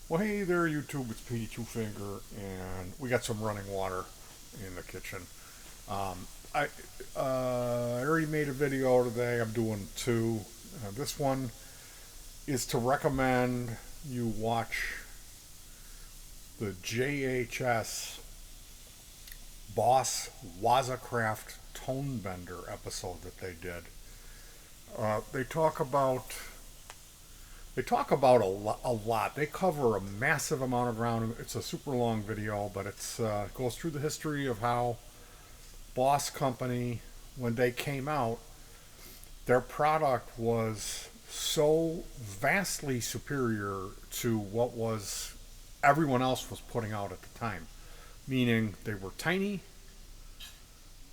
Well, hey there, YouTube. It's Petey Two Finger, and we got some running water in the kitchen. Um, I I already made a video today. I'm doing two. This one is to recommend you watch the JHS Boss Waza Tonebender episode that they did. They talk about a lot. They cover a massive amount of ground. It's a super long video, but it's goes through the history of how Boss Company, when they came out, their product was so vastly superior to what was everyone else was putting out at the time. Meaning they were tiny,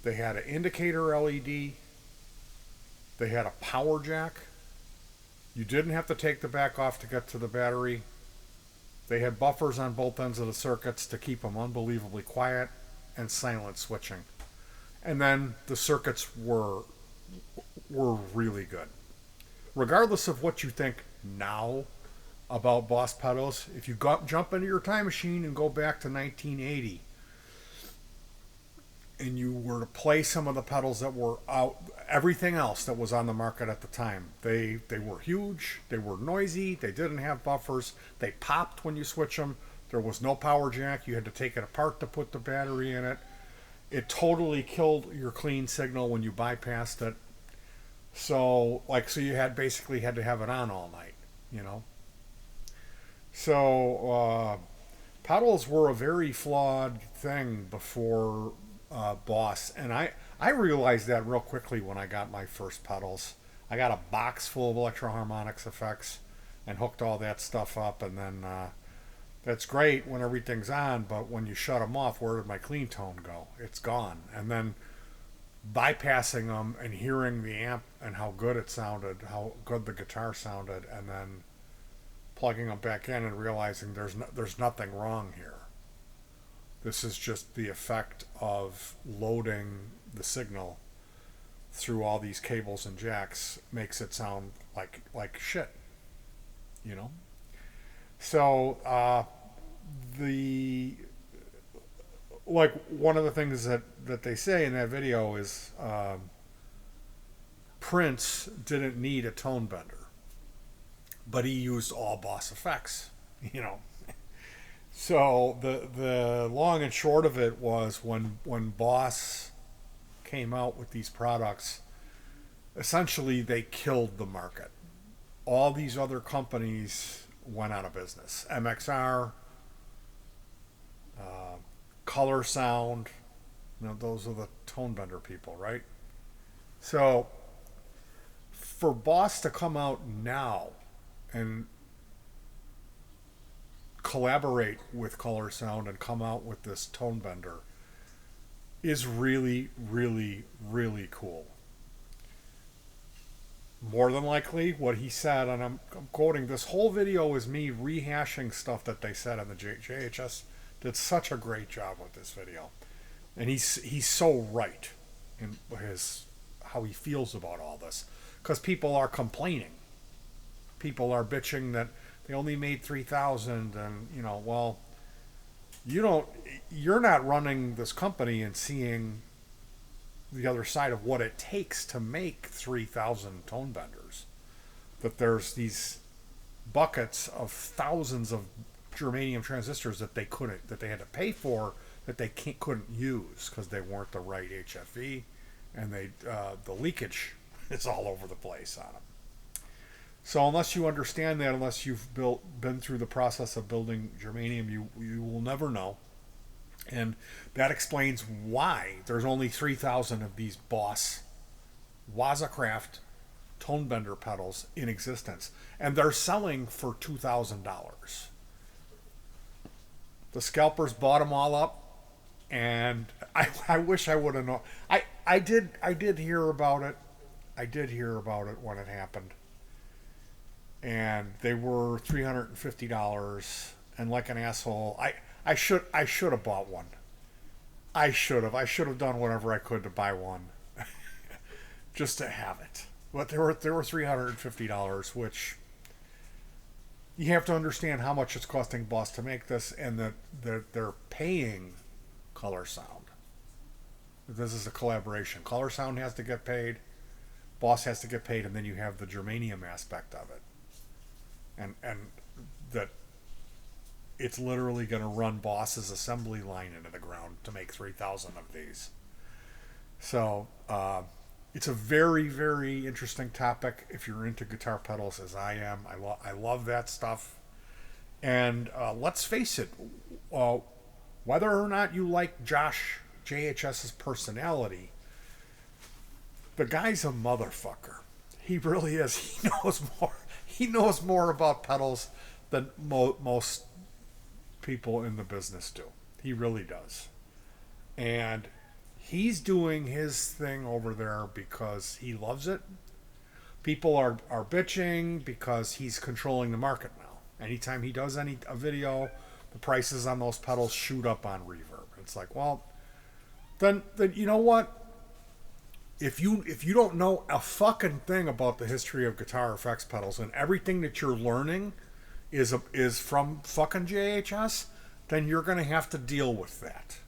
they had an indicator LED, they had a power jack. You didn't have to take the back off to get to the battery. They had buffers on both ends of the circuits to keep them unbelievably quiet, and silent switching. And then the circuits were really good. Regardless of what you think now about Boss pedals, if you jump into your time machine and go back to 1980, and you were to play some of the pedals that were out, everything else that was on the market at the time, they were huge, they were noisy, they didn't have buffers, they popped when you switch them, there was no power jack, you had to take it apart to put the battery in it. It totally killed your clean signal when you bypassed it. So you had basically had to have it on all night, you know. So pedals were a very flawed thing before Boss, and I realized that real quickly when I got my first pedals. I got a box full of electroharmonics effects and hooked all that stuff up, and then that's great when everything's on, but when you shut them off, where did my clean tone go? It's gone. And then bypassing them and hearing the amp and how good it sounded, how good the guitar sounded, and then plugging them back in and realizing there's nothing wrong here. This is just the effect of loading the signal through all these cables and jacks makes it sound like shit, you know. So the one of the things that they say in that video is Prince didn't need a tone bender, but he used all Boss effects, you know. So the long and short of it was when Boss came out with these products, essentially they killed the market. All these other companies went out of business. MXR, Color Sound, you know, those are the tone bender people, right? So for Boss to come out now and collaborate with Color Sound and come out with this tone bender is really, really, really cool. More than likely, what he said, and I'm quoting, this whole video is me rehashing stuff that they said on the JHS. Did such a great job with this video, and he's so right in his how he feels about all this, because people are complaining, people are bitching that they only made 3,000, and you know, well, you're not running this company and seeing the other side of what it takes to make 3,000 tone benders. That there's these buckets of thousands of germanium transistors that they had to pay for, that they couldn't use because they weren't the right HFE, and the leakage is all over the place on them. So unless you understand that, unless you've been through the process of building germanium, you will never know. And that explains why there's only 3,000 of these Boss Wazacraft tone bender pedals in existence, and they're selling for $2,000. The scalpers bought them all up, and I wish I would have known. I did hear about it. I did hear about it when it happened, and they were $350. And like an asshole, I should have bought one. I should have done whatever I could to buy one, just to have it. But they were $350, which you have to understand how much it's costing Boss to make this, and that they're paying Color Sound. This is a collaboration. Color Sound has to get paid, Boss has to get paid, and then you have the germanium aspect of it, and that it's literally going to run Boss's assembly line into the ground to make 3,000 of these. So it's a very, very interesting topic if you're into guitar pedals, as I am. I love that stuff. And let's face it, uh, whether or not you like Josh JHS's personality, the guy's a motherfucker. He really is. He knows more. He knows more about pedals than most people in the business do. He really does. And he's doing his thing over there because he loves it. People are bitching because he's controlling the market now. Anytime he does a video, the prices on those pedals shoot up on Reverb. It's like, well, then you know what? If you don't know a fucking thing about the history of guitar effects pedals, and everything that you're learning is from fucking JHS, then you're gonna have to deal with that.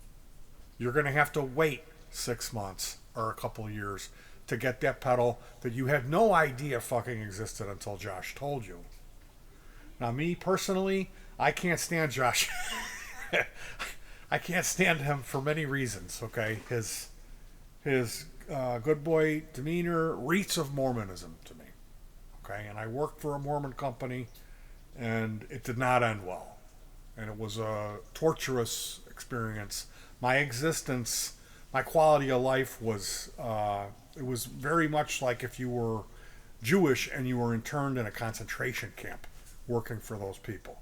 You're gonna have to wait 6 months or a couple years to get that pedal that you had no idea fucking existed until Josh told you. Now, me personally, I can't stand Josh. I can't stand him for many reasons. Okay, his good boy demeanor reeks of Mormonism to me. Okay, and I worked for a Mormon company, and it did not end well, and it was a torturous experience. My existence, my quality of life was it was very much like if you were Jewish and you were interned in a concentration camp working for those people.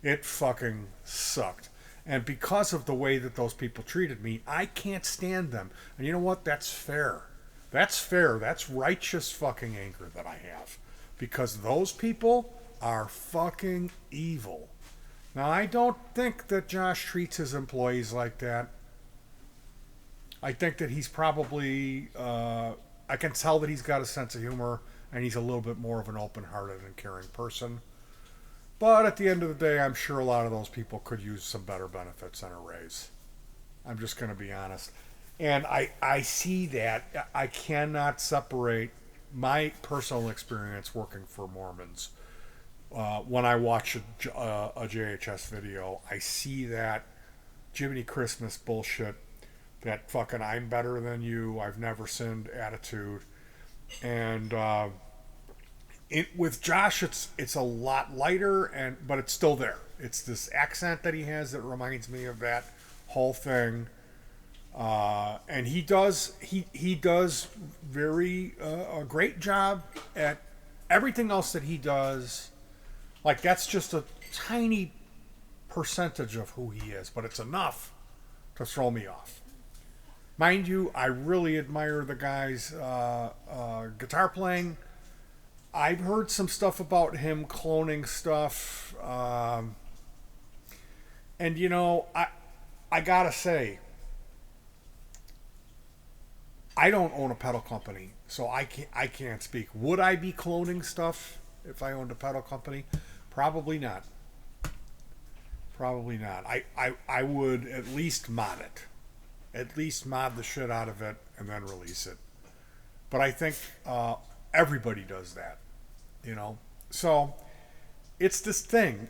It fucking sucked. And because of the way that those people treated me, I can't stand them. And you know what? That's fair. That's fair. That's righteous fucking anger that I have. Because those people are fucking evil. Now, I don't think that Josh treats his employees like that. I think that he's probably, I can tell that he's got a sense of humor and he's a little bit more of an open hearted and caring person. But at the end of the day, I'm sure a lot of those people could use some better benefits and a raise. I'm just going to be honest. And I see that. I cannot separate my personal experience working for Mormons. When I watch a JHS video, I see that Jiminy Christmas bullshit, that fucking I'm better than you, I've never sinned attitude. And with Josh, it's a lot lighter, but it's still there. It's this accent that he has that reminds me of that whole thing. And he does very a great job at everything else that he does. Like, that's just a tiny percentage of who he is, but it's enough to throw me off. Mind you, I really admire the guy's guitar playing. I've heard some stuff about him cloning stuff, and you know, I gotta say, I don't own a pedal company, so I can't speak. Would I be cloning stuff if I owned a pedal company? Probably not. Probably not. I would at least mod it. At least mod the shit out of it and then release it. But I think everybody does that, you know? So it's this thing.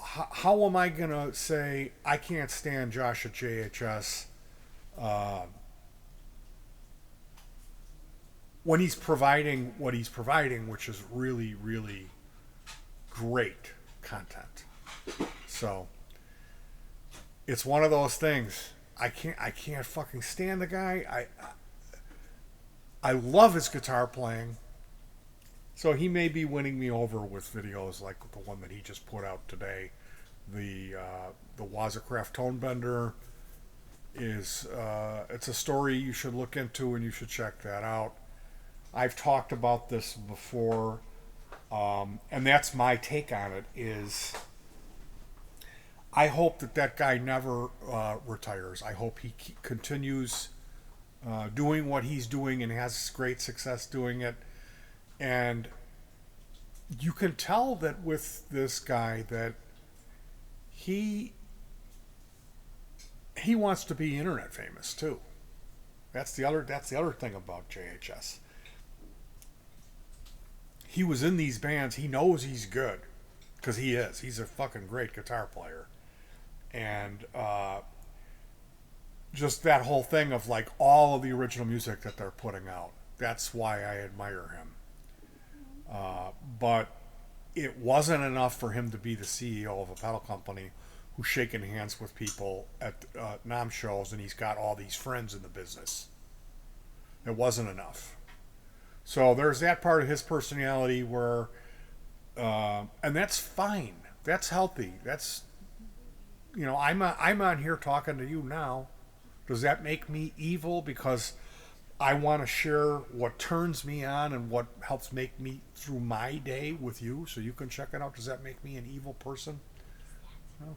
How am I going to say I can't stand Josh at JHS when he's providing what he's providing, which is really, really great content? So it's one of those things. I can't fucking stand the guy. I love his guitar playing. So he may be winning me over with videos like the one that he just put out today. The waza tonebender is it's a story you should look into, and you should check that out. I've talked about this before, and that's my take on it. Is I hope that guy never retires. I hope he continues doing what he's doing and has great success doing it. And you can tell that with this guy that he he wants to be internet famous too. That's the other thing about JHS. He was in these bands. He knows he's good because he is. He's a fucking great guitar player, and just that whole thing of like all of the original music that they're putting out. That's why I admire him. But it wasn't enough for him to be the CEO of a pedal company who's shaking hands with people at NAM shows and he's got all these friends in the business. It wasn't enough. So there's that part of his personality where, and that's fine. That's healthy. That's, I'm on here talking to you now. Does that make me evil because I want to share what turns me on and what helps make me through my day with you so you can check it out? Does that make me an evil person? No.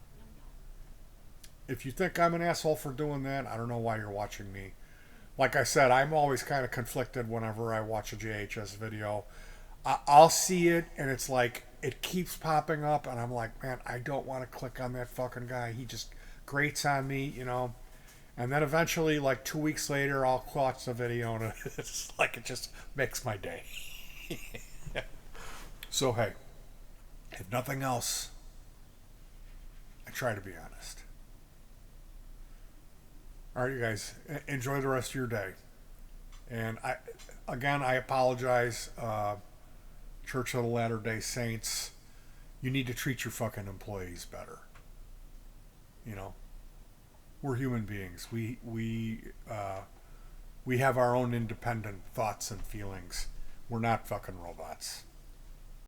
If you think I'm an asshole for doing that, I don't know why you're watching me. Like I said, I'm always kind of conflicted whenever I watch a JHS video. I'll see it and it's like it keeps popping up and I'm like, man, I don't want to click on that fucking guy. He just grates on me. And then eventually, like 2 weeks later, I'll watch the video and it's like it just makes my day. So hey, if nothing else, I try to be honest. All right, you guys, enjoy the rest of your day. And I apologize, Church of the Latter Day Saints. You need to treat your fucking employees better. You know, we're human beings. We have our own independent thoughts and feelings. We're not fucking robots.